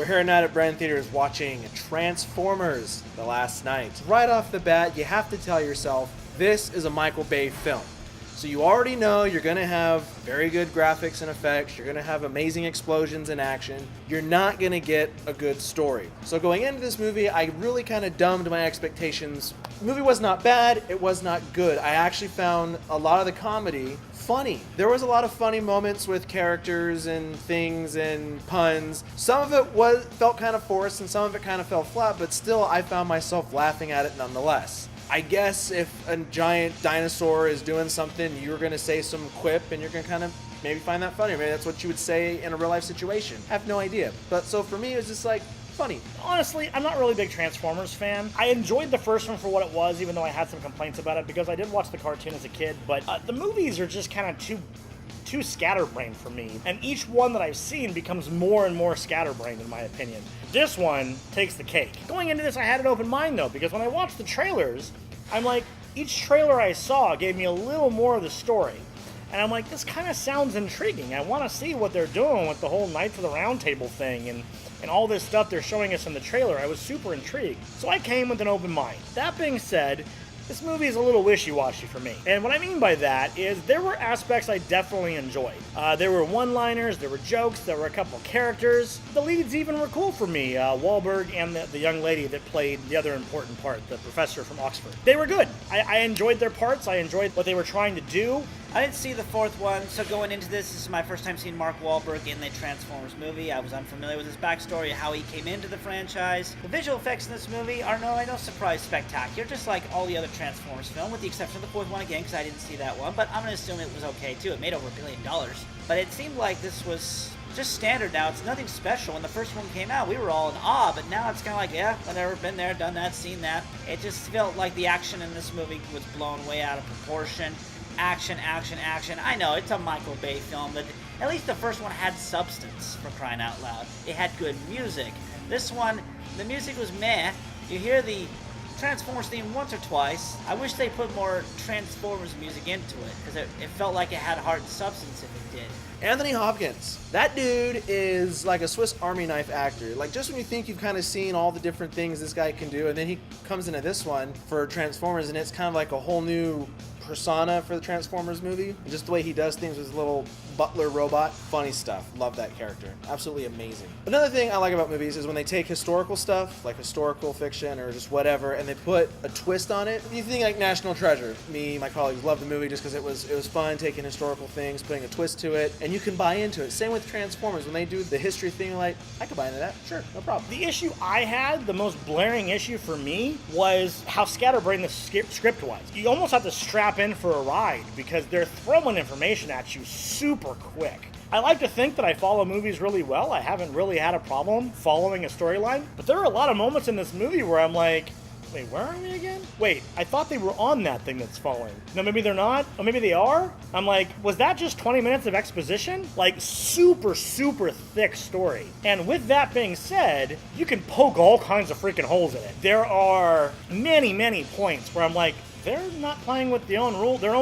here at Night at Brand Theaters watching Transformers: The Last Knight. Right off the bat, you have to tell yourself, this is a Michael Bay film. So you already know you're going to have very good graphics and effects, you're going to have amazing explosions and action, you're not going to get a good story. So going into this movie, I really kind of dumbed my expectations. The movie was not bad, it was not good. I actually found a lot of the comedy funny. There was a lot of funny moments with characters and things and puns. Some of it felt kind of forced and some of it kind of fell flat, but still I found myself laughing at it nonetheless. I guess if a giant dinosaur is doing something, you're going to say some quip and you're going to kind of maybe find that funny. Maybe that's what you would say in a real life situation. I have no idea. But so for me, it was just like funny. Honestly, I'm not really a big Transformers fan. I enjoyed the first one for what it was, even though I had some complaints about it because I did watch the cartoon as a kid. But the movies are just kind of too scatterbrained for me, and each one that I've seen becomes more and more scatterbrained in my opinion. This one takes the cake. Going into this, I had an open mind though, because when I watched the trailers, I'm like, each trailer I saw gave me a little more of the story. And I'm like, this kind of sounds intriguing. I want to see what they're doing with the whole Knights of the Round Table thing and all this stuff they're showing us in the trailer. I was super intrigued. So I came with an open mind. That being said, this movie is a little wishy-washy for me. And what I mean by that is there were aspects I definitely enjoyed. There were one-liners, there were jokes, there were a couple characters. The leads even were cool for me. Wahlberg and the young lady that played the other important part, the professor from Oxford. They were good. I enjoyed their parts. I enjoyed what they were trying to do. I didn't see the fourth one, so going into this is my first time seeing Mark Wahlberg in the Transformers movie. I was unfamiliar with his backstory, how he came into the franchise. The visual effects in this movie are no surprise spectacular, just like all the other Transformers films, with the exception of the fourth one again, because I didn't see that one, but I'm going to assume it was okay too. It made over $1 billion. But it seemed like this was just standard now. It's nothing special. When the first one came out, we were all in awe, but now it's kind of like, yeah, whatever, been there, done that, seen that. It just felt like the action in this movie was blown way out of proportion. Action, action, action. I know, it's a Michael Bay film, but at least the first one had substance, for crying out loud. It had good music. This one, the music was meh. You hear the Transformers theme once or twice. I wish they put more Transformers music into it, because it felt like it had heart and substance if it did. Anthony Hopkins. That dude is like a Swiss Army knife actor. Like, just when you think you've kind of seen all the different things this guy can do, and then he comes into this one for Transformers, and it's kind of like a whole new persona for the Transformers movie. And just the way he does things with his little butler robot. Funny stuff. Love that character. Absolutely amazing. Another thing I like about movies is when they take historical stuff, like historical fiction or just whatever, and they put a twist on it. You think like National Treasure. Me, my colleagues loved the movie just because it was fun taking historical things, putting a twist to it, and you can buy into it. Same with Transformers. When they do the history thing, like, I could buy into that. Sure, no problem. The issue I had, the most blaring issue for me, was how scatterbrained the script was. You almost have to strap in for a ride because they're throwing information at you super quick. I like to think that I follow movies really well. I haven't really had a problem following a storyline, but there are a lot of moments in this movie where I'm like, wait, where are we again? Wait, I thought they were on that thing that's falling. No, maybe they're not. Or maybe they are. I'm like, was that just 20 minutes of exposition? Like, super, super thick story. And with that being said, you can poke all kinds of freaking holes in it. There are many, many points where I'm like, they're not playing with their own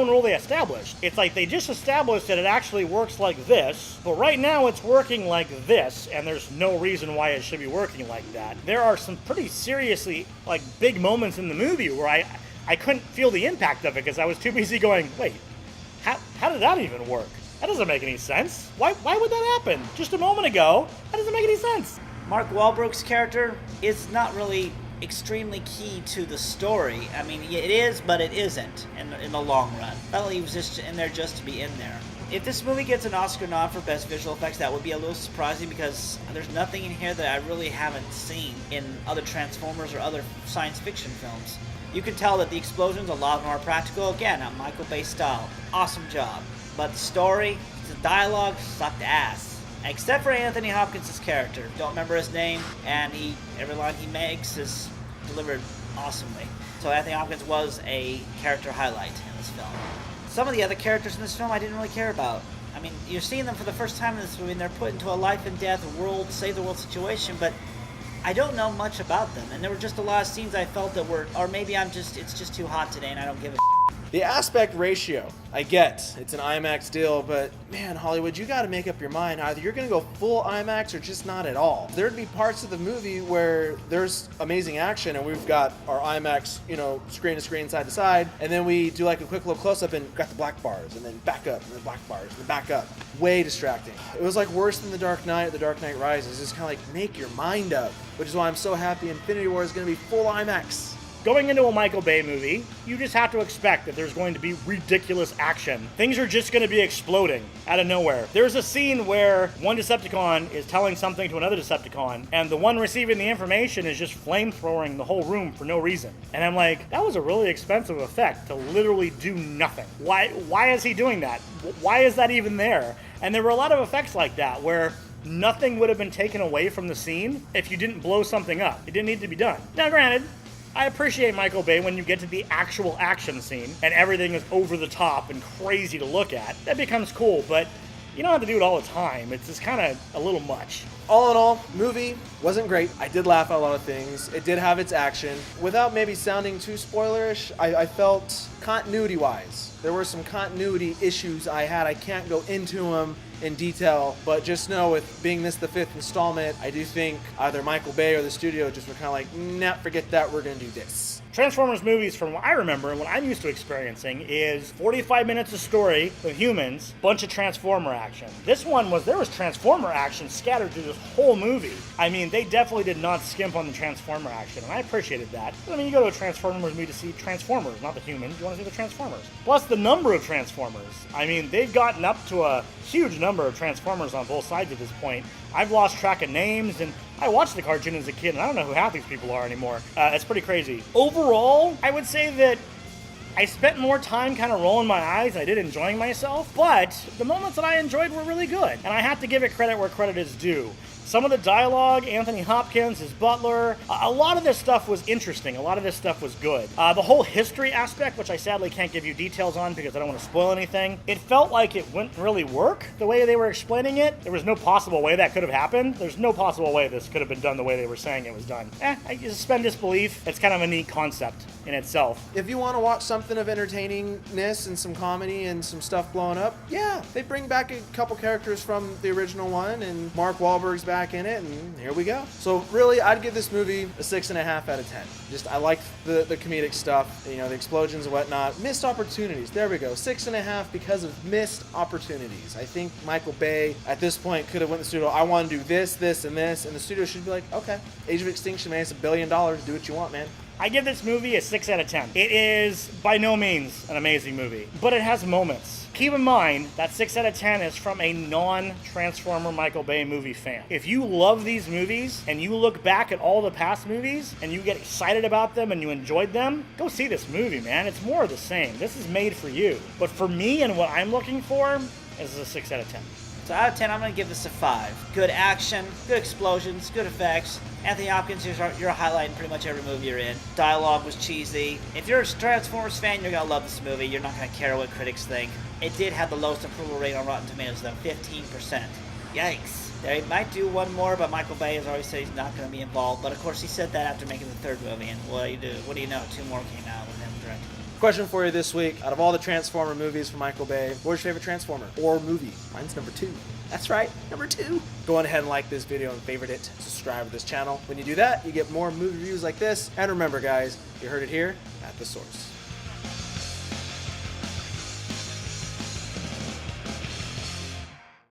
rule they established. It's like they just established that it actually works like this, but right now it's working like this, and there's no reason why it should be working like that. There are some pretty seriously, like, big moments in the movie where I couldn't feel the impact of it because I was too busy going, wait, how did that even work? That doesn't make any sense. Why would that happen? Just a moment ago, that doesn't make any sense. Mark Wahlberg's character is not really extremely key to the story. I mean, it is, but it isn't in the long run. I felt he was just in there just to be in there. If this movie gets an Oscar nod for Best Visual Effects, that would be a little surprising because there's nothing in here that I really haven't seen in other Transformers or other science fiction films. You can tell that the explosions are a lot more practical. Again, a Michael Bay style. Awesome job. But the story, the dialogue sucked ass. Except for Anthony Hopkins' character. Don't remember his name, and every line he makes is delivered awesomely. So Anthony Hopkins was a character highlight in this film. Some of the other characters in this film I didn't really care about. I mean, you're seeing them for the first time in this movie, and they're put into a life and death, save the world situation, but I don't know much about them. And there were just a lot of scenes I felt that were, or maybe it's just too hot today and I don't give a The aspect ratio, I get, it's an IMAX deal, but man, Hollywood, you gotta make up your mind. Either you're gonna go full IMAX or just not at all. There'd be parts of the movie where there's amazing action and we've got our IMAX, screen to screen, side to side, and then we do like a quick little close up and got the black bars, and then back up, and then black bars, and then back up. Way distracting. It was like worse than The Dark Knight, The Dark Knight Rises. It's kind of like make your mind up, which is why I'm so happy Infinity War is gonna be full IMAX. Going into a Michael Bay movie, you just have to expect that there's going to be ridiculous action. Things are just going to be exploding out of nowhere. There's a scene where one Decepticon is telling something to another Decepticon, and the one receiving the information is just flamethrowing the whole room for no reason. And I'm like, that was a really expensive effect to literally do nothing. Why is he doing that? Why is that even there? And there were a lot of effects like that where nothing would have been taken away from the scene if you didn't blow something up. It didn't need to be done. Now, granted, I appreciate Michael Bay when you get to the actual action scene and everything is over the top and crazy to look at. That becomes cool, but you don't have to do it all the time. It's just kind of a little much. All in all, movie wasn't great. I did laugh at a lot of things. It did have its action. Without maybe sounding too spoilerish, I felt continuity-wise, there were some continuity issues I had. I can't go into them in detail, but just know with being this the 5th installment, I do think either Michael Bay or the studio just were kind of like, nah, forget that, we're going to do this. Transformers movies, from what I remember and what I'm used to experiencing, is 45 minutes of story with humans, bunch of Transformer action. This one there was Transformer action scattered through this whole movie. I mean, they definitely did not skimp on the Transformer action, and I appreciated that. I mean, you go to a Transformers movie to see Transformers, not the humans. You want to see the Transformers. Plus, the number of Transformers. I mean, they've gotten up to a huge number of Transformers on both sides at this point. I've lost track of names, and I watched the cartoon as a kid, and I don't know who half these people are anymore. It's pretty crazy. Overall, I would say that I spent more time kind of rolling my eyes than I did enjoying myself, but the moments that I enjoyed were really good, and I have to give it credit where credit is due. Some of the dialogue, Anthony Hopkins, his butler, a lot of this stuff was interesting. A lot of this stuff was good. The whole history aspect, which I sadly can't give you details on because I don't want to spoil anything, it felt like it wouldn't really work the way they were explaining it. There was no possible way that could have happened. There's no possible way this could have been done the way they were saying it was done. I suspend disbelief. It's kind of a neat concept in itself. If you want to watch something of entertainingness and some comedy and some stuff blowing up, yeah, they bring back a couple characters from the original one, and Mark Wahlberg's back in it, and here we go. So really, I'd give this movie a 6.5 out of 10. Just, I liked the comedic stuff, the explosions and whatnot. Missed opportunities. There we go. 6.5 because of missed opportunities. I think Michael Bay at this point could have went to the studio, I want to do this, this, and this, and the studio should be like, okay, Age of Extinction, man, it's $1 billion. Do what you want, man. I give this movie a 6 out of 10. It is by no means an amazing movie, but it has moments. Keep in mind that 6 out of 10 is from a non-Transformer Michael Bay movie fan. If you love these movies and you look back at all the past movies and you get excited about them and you enjoyed them, go see this movie, man. It's more of the same. This is made for you. But for me and what I'm looking for, this is a 6 out of 10. So out of 10, I'm going to give this a 5. Good action, good explosions, good effects. Anthony Hopkins, you're a highlight in pretty much every movie you're in. Dialogue was cheesy. If you're a Transformers fan, you're going to love this movie. You're not going to care what critics think. It did have the lowest approval rate on Rotten Tomatoes, though, 15%. Yikes. They might do one more, but Michael Bay has already said he's not going to be involved. But of course, he said that after making the third movie, and what do you know? 2 more came out with him directing. Question for you this week. Out of all the Transformer movies from Michael Bay, what's your favorite Transformer or movie? Mine's number 2. That's right, number 2. Go on ahead and like this video and favorite it. Subscribe to this channel. When you do that, you get more movie reviews like this. And remember, guys, you heard it here at The Source.